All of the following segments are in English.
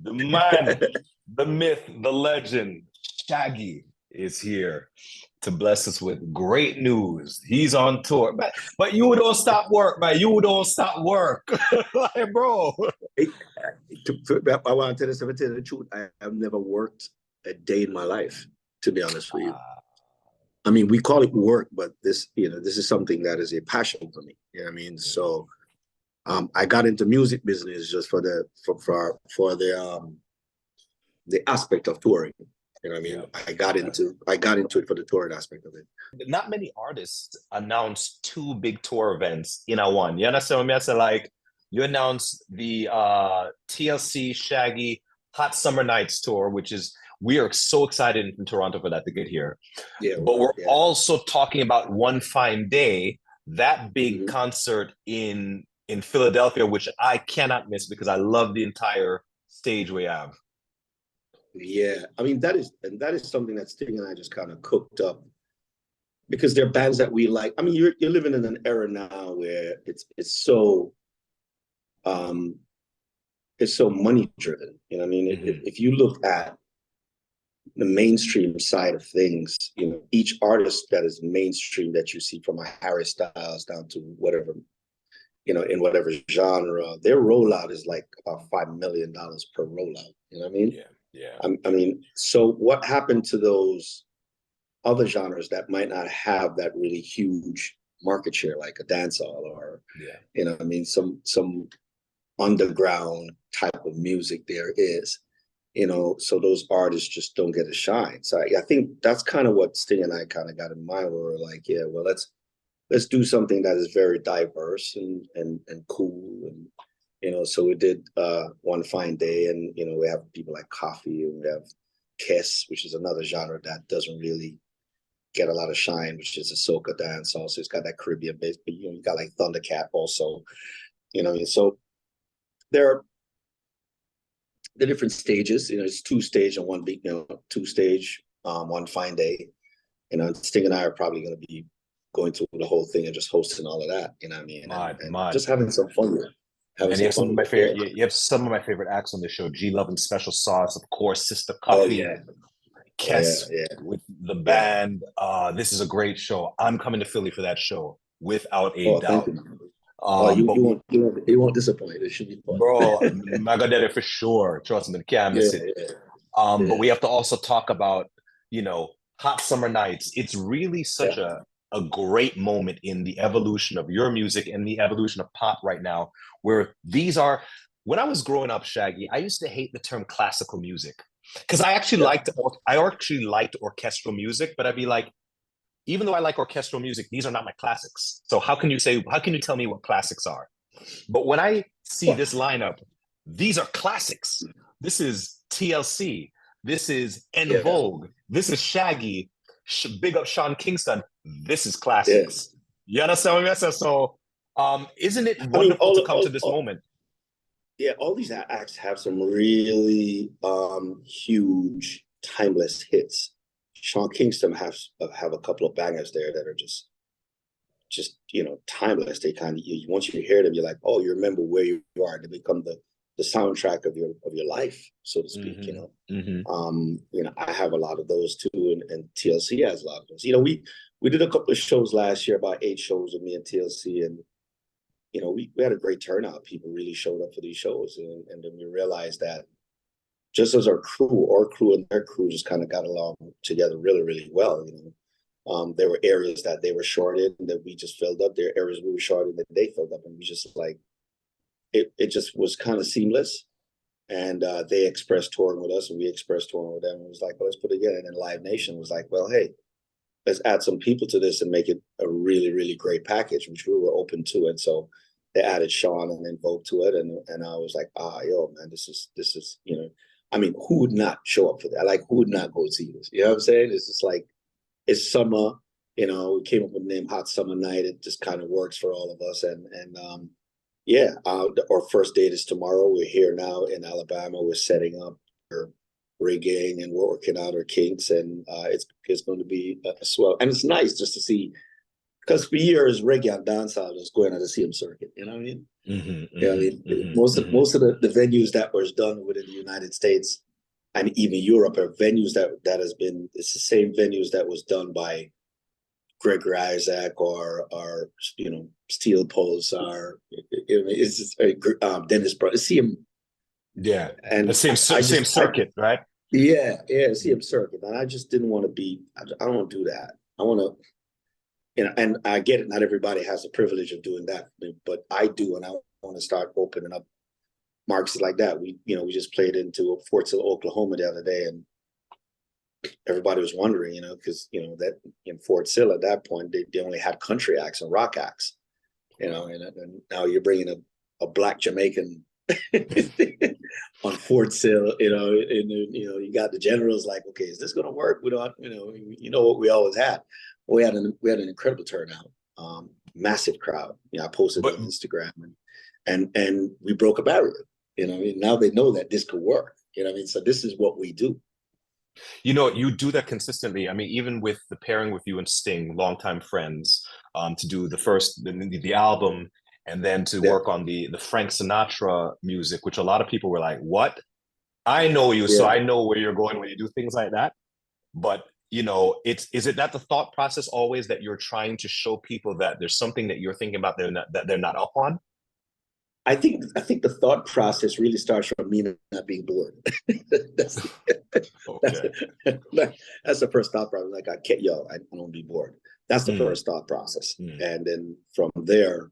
The man, the myth, the legend, Shaggy is here to bless us with great news. He's on tour. But you don't stop work, man. You don't stop work. Like, bro. I want to tell you the truth. I have never worked a day in my life, to be honest with you. I mean, we call it work, but this is something that is a passion for me. You know what I mean? So I got into music business just for the aspect of touring. You know what I mean? Yeah. I got into it for the touring aspect of it. Not many artists announce two big tour events in a one. You understand what I mean? I say, like, you announced the TLC Shaggy Hot Summer Nights tour, which is, we are so excited in Toronto for that to get here. Yeah, but we're also talking about One Fine Day, that big concert in Philadelphia, which I cannot miss because I love the entire stage we have. Yeah, I mean, that is something that Sting and I just kind of cooked up, because they're bands that we like. I mean, you're living in an era now where it's so money driven. You know what I mean? If you look at the mainstream side of things, you know, each artist that is mainstream that you see, from a Harry Styles down to whatever, you know, in whatever genre, their rollout is like about $5 million per rollout. You know what I mean? Yeah. I mean, so what happened to those other genres that might not have that really huge market share, like a dancehall or, you know what I mean, some underground type of music there is, you know, so those artists just don't get a shine. So I think that's kind of what Sting and I kind of got in mind, where we're like, yeah, well, let's do something that is very diverse and cool. And, you know, so we did One Fine Day, and, you know, we have people like Coffee, and we have Kiss, which is another genre that doesn't really get a lot of shine, which is a soca dance. Also, it's got that Caribbean base, but, you know, you got like Thundercat also, you know. So there are the different stages. You know, it's two stage and one big, you know, two stage, One Fine Day. You know, Sting and I are probably going to be going through the whole thing and just hosting all of that. You know what I mean? And just having some fun with it. And you have some of my favorite. You have some of my favorite acts on the show: G Love and Special Sauce, of course, Sister Coffee, Kess with the band. This is a great show. I'm coming to Philly for that show without a doubt. You won't disappoint. It should be fun, bro. I got that for sure. Trust me, can't miss it. But we have to also talk about, you know, Hot Summer Nights. It's really such a great moment in the evolution of your music and the evolution of pop right now, where these are, when I was growing up, Shaggy, I used to hate the term classical music, because I actually liked orchestral music, but I'd be like, even though I like orchestral music, these are not my classics. So how can you tell me what classics are? But when I see this lineup, these are classics. This is TLC. This is En Vogue. This is Shaggy. Big up Sean Kingston. This is classics. You understand what I mean? So, isn't it wonderful to come to this moment? Yeah, all these acts have some really huge, timeless hits. Sean Kingston have a couple of bangers there that are just you know, timeless. They kind of, once you hear them, you're like, oh, you remember where you are. They become the soundtrack of your life, so to speak. You know, you know, I have a lot of those too, and TLC has a lot of those. You know, we did a couple of shows last year, about 8 shows with me and TLC, and, you know, we had a great turnout. People really showed up for these shows, and then we realized that just as our crew and their crew just kind of got along together really, really well. You know, there were areas that they were short in that we just filled up. There were areas we were short in that they filled up, and we just like, it just was kind of seamless. And they expressed touring with us, and we expressed touring with them. And it was like, well, let's put it together. And then Live Nation was like, well, hey, let's add some people to this and make it a really, really great package, which we were open to. And so they added Sean and then Vogue to it. And I was like, yo, man, this is, you know, I mean, who would not show up for that? Like, who would not go see this? You know what I'm saying? It's just like, it's summer, you know, we came up with the name Hot Summer Night. It just kind of works for all of us. And our first date is tomorrow. We're here now in Alabama. We're setting up, we're rigging, and we're working out our kinks. And it's going to be a swell. And it's nice just to see because for years reggae and dancehall was going on the same circuit. You know what I mean? Yeah, I mean, most of the venues that was done within the United States and even Europe are venues that has been, it's the same venues that was done by Gregory Isaac or Steel Pulse or it's just, Dennis Brown. See him, Yeah, and the same circuit, right? Yeah, see him circuit, and I just didn't want to be. I don't want to do that. I want to, and I get it. Not everybody has the privilege of doing that, but I do, and I want to start opening up markets like that. We just played into Fort Sill, Oklahoma the other day, and everybody was wondering, because that in Fort Sill at that point they only had country acts and rock acts, and now you're bringing a black Jamaican on Fort Sill, and you got the generals like, okay, is this going to work? We don't, what we always had. We had an incredible turnout, massive crowd. I posted on Instagram, and we broke a barrier. Now they know that this could work. So this is what we do. You do that consistently. I mean, even with the pairing with you and Sting, longtime friends, to do the album, and then to work on the Frank Sinatra music, which a lot of people were like, "What? I know you, so I know where you're going when you do things like that." But is it that the thought process always that you're trying to show people that there's something that you're thinking about that they're not up on? I think the thought process really starts from me not being bored. that's, okay. that's the first thought process. Like, I don't be bored. That's the first thought process. And then from there,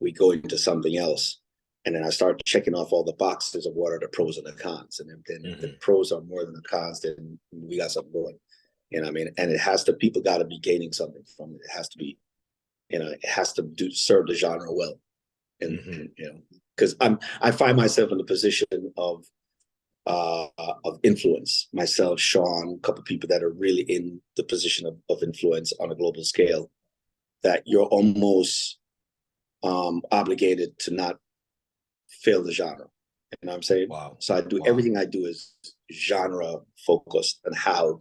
we go into something else. And then I start checking off all the boxes of what are the pros and the cons. And then if the pros are more than the cons, then we got something going. And it people got to be gaining something from it. It has to be, it has to serve the genre well. And because I find myself in the position of influence. Myself, Sean, a couple of people that are really in the position of influence on a global scale, that you're almost obligated to not fail the genre. You know what I'm saying? Wow. So everything I do is genre focused and how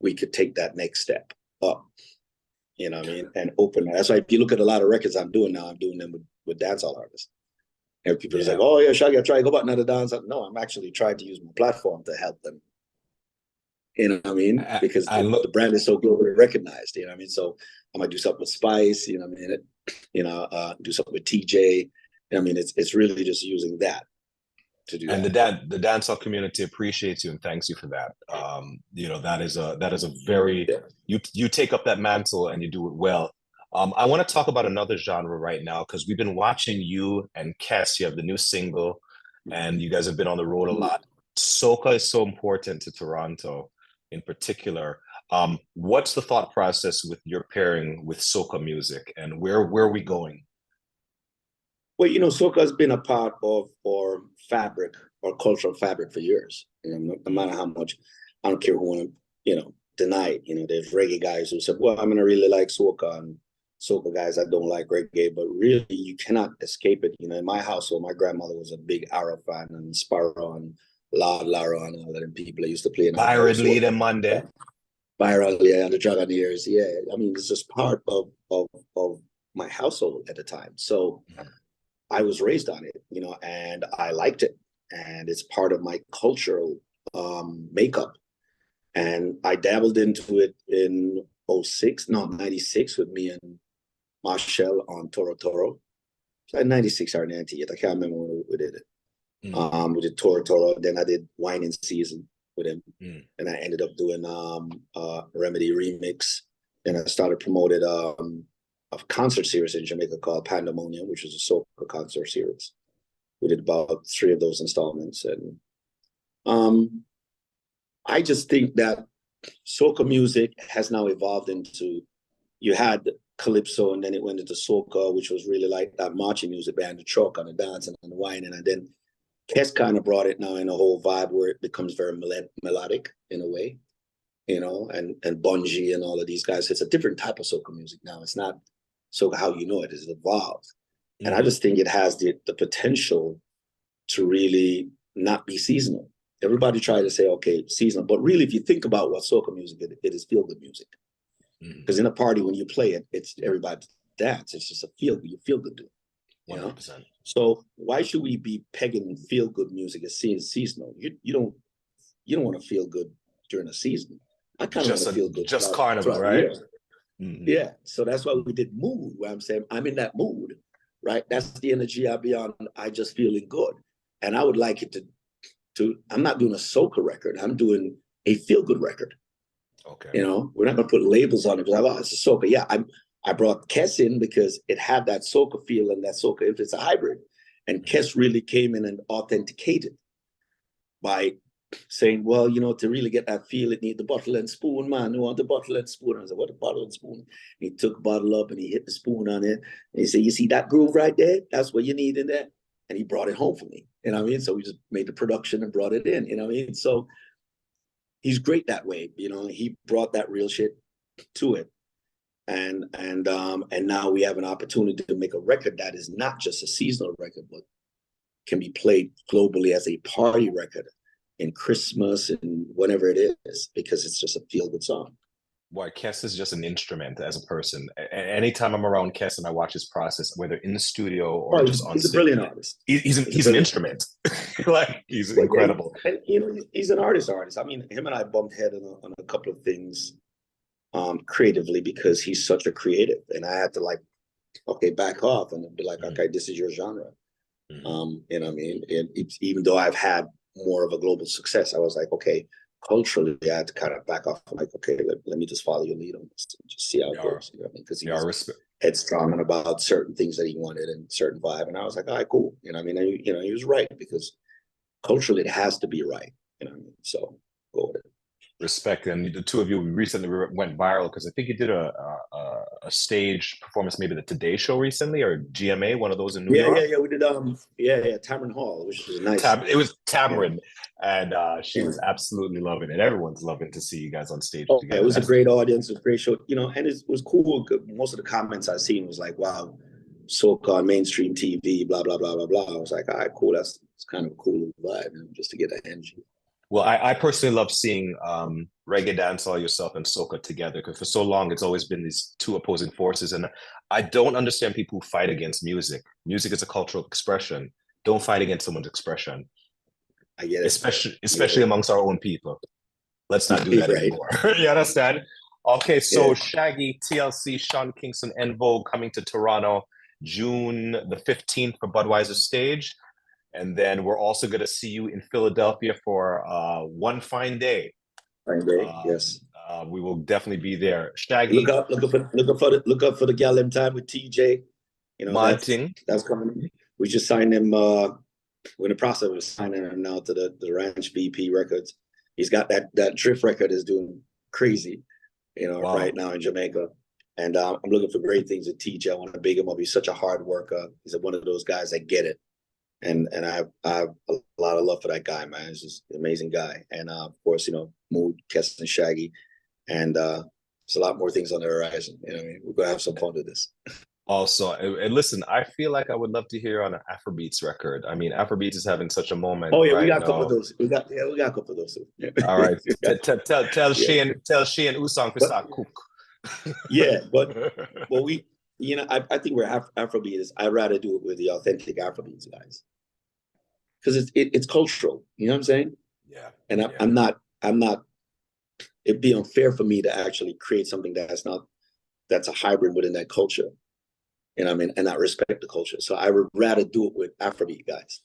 we could take that next step up. You know what I mean? And open. That's why if you look at a lot of records I'm doing now, I'm doing them with dancehall artists. And people are like, "Oh yeah, Shaggy, I try to go back another dance." No, I'm actually trying to use my platform to help them. You know what I mean? Because the brand is so globally recognized. You know what I mean? So I might do something with Spice. You know what I mean? Do something with TJ. I mean, it's really just using that to do. And that. the dancehall community appreciates you and thanks you for that. That is a very you take up that mantle and you do it well. I want to talk about another genre right now because we've been watching you and Kes. You have the new single, and you guys have been on the road a lot. Soca is so important to Toronto, in particular. What's the thought process with your pairing with soca music, and where are we going? Well, soca has been a part of our fabric, our cultural fabric for years. No matter how much, I don't care who want to, deny it. There's reggae guys who said, "Well, I'm gonna really like soca," and soca guys that don't like reggae. But really, you cannot escape it. In my household, my grandmother was a big Arrow fan and Sparrow and Lord Lara and all of them people that used to play in Byron Lee and Monday. Byron, and the Dragoneers. Yeah, I mean, it's just part of my household at the time. So I was raised on it, and I liked it, and it's part of my cultural makeup. And I dabbled into it in 96 with me and Marshall on Toro Toro. So 96 or 98, I can't remember when we did it. We did Toro Toro, then I did Wine in Season with him, and I ended up doing Remedy Remix. Then I started promoted a concert series in Jamaica called Pandemonium, which was a soca concert series. We did about 3 of those installments, and I just think that soca music has now evolved into, you had calypso, and then it went into soca, which was really like that marching music behind the truck and the dancing and the whining, and then Kes kind of brought it now in a whole vibe where it becomes very melodic in a way, and Bungie and all of these guys. It's a different type of soca music now. It's not soca how you know it. It's evolved. And I just think it has the potential to really not be seasonal. Everybody tries to say, okay, seasonal. But really, if you think about what soca music is, it is feel-good music. Because in a party, when you play it, it's everybody dance. It's just a you feel good doing. 100%. So why should we be pegging feel good music as seasonal? You don't want to feel good during a season. I kind of want to feel good just carnival, right? Yeah. So that's why we did mood, where I'm saying I'm in that mood, right? That's the energy I'll be on. I just feeling good. And I would like it to I'm not doing a soca record. I'm doing a feel good record. Okay. We're not gonna put labels on it because it's a soca. Yeah, I brought Kes in because it had that soca feel and that soca, if it's a hybrid. And Kes really came in and authenticated by saying, well, to really get that feel, it need the bottle and spoon, man. You want the bottle and spoon? I said, what, a bottle and spoon? And he took the bottle up and he hit the spoon on it. And he said, you see that groove right there? That's what you need in there. And he brought it home for me. You know what I mean? So we just made the production and brought it in. You know what I mean? So he's great that way. He brought that real shit to it. And now we have an opportunity to make a record that is not just a seasonal record, but can be played globally as a party record in Christmas and whenever it is, because it's just a feel-good song. Why, Kes is just an instrument as a person. Anytime I'm around Kes and I watch his process, whether in the studio or just on stage, he's a brilliant artist. He's an instrument. Like, he's incredible. Yeah, and he's an artist. I mean, him and I bumped head on a couple of things creatively, because he's such a creative, and I had to back off and be like, okay, this is your genre. You know what I mean? And even though I've had more of a global success, I was like, okay, culturally, I had to kind of back off. I'm like, okay, let me just follow your lead on this and just see how it goes. You know what I mean? Because he was headstrong about certain things that he wanted and certain vibe. And I was like, all right, cool. You know what I mean? And, he was right, because culturally it has to be right. You know what I mean? So go with it. Respect. And the two of you recently went viral because I think you did a stage performance, maybe the Today Show recently, or GMA, one of those in New York. Yeah, we did Tamron Hall, which was nice. It was Tamron, and she was absolutely loving it. Everyone's loving to see you guys on stage together. It was a great audience, it was a great show, and it was cool. Most of the comments I seen was like, wow, soca on mainstream TV, blah blah blah blah blah. I was like, all right, cool, it's kind of a cool vibe, just to get that energy. Well, I personally love seeing reggae dancehall, yourself, and soca together, because for so long it's always been these two opposing forces, and I don't understand people who fight against music. Music is a cultural expression. Don't fight against someone's expression. I get it, especially amongst our own people. Let's not do that anymore. You understand? Okay, so Shaggy, TLC, Sean Kingston, En Vogue coming to Toronto June the 15th for Budweiser Stage. And then we're also going to see you in Philadelphia for One Fine Day. Fine Day, yes. We will definitely be there. Shaggy, look up for the gal in time with TJ. That's coming. We just signed him. We're in the process of signing him now to the Ranch VP Records. He's got that Drift record is doing crazy, wow, right now in Jamaica. And I'm looking for great things with TJ. I want to big him up. He's such a hard worker. He's one of those guys that get it. And I have a lot of love for that guy, man. He's just an amazing guy. And of course, Mood, Kes, and Shaggy. And there's a lot more things on the horizon. What I mean? We're gonna have some fun with this. Also, and listen, I feel like I would love to hear on an Afrobeats record. I mean, Afrobeats is having such a moment. Oh yeah, we got a couple of those. We got a couple of those. Yeah. All right, tell Shane Usang to start cook. Yeah, but we. I think we're Afrobeats. I'd rather do it with the authentic Afrobeats guys, because it's cultural. You know what I'm saying? Yeah. And I'm not. It'd be unfair for me to actually create something that's a hybrid within that culture. And not respect the culture. So I would rather do it with Afrobeat guys.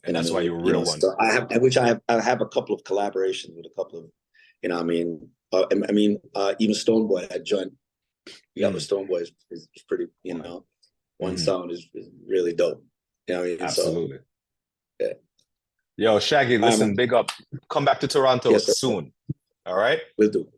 And that's why you're a real one. So I have a couple of collaborations with a couple of, even Stoneboy had joined. Yeah, but Stoneboy is pretty, one sound is really dope. Absolutely. So, yeah. Yo, Shaggy, listen, big up. Come back to Toronto soon. All right? We'll do.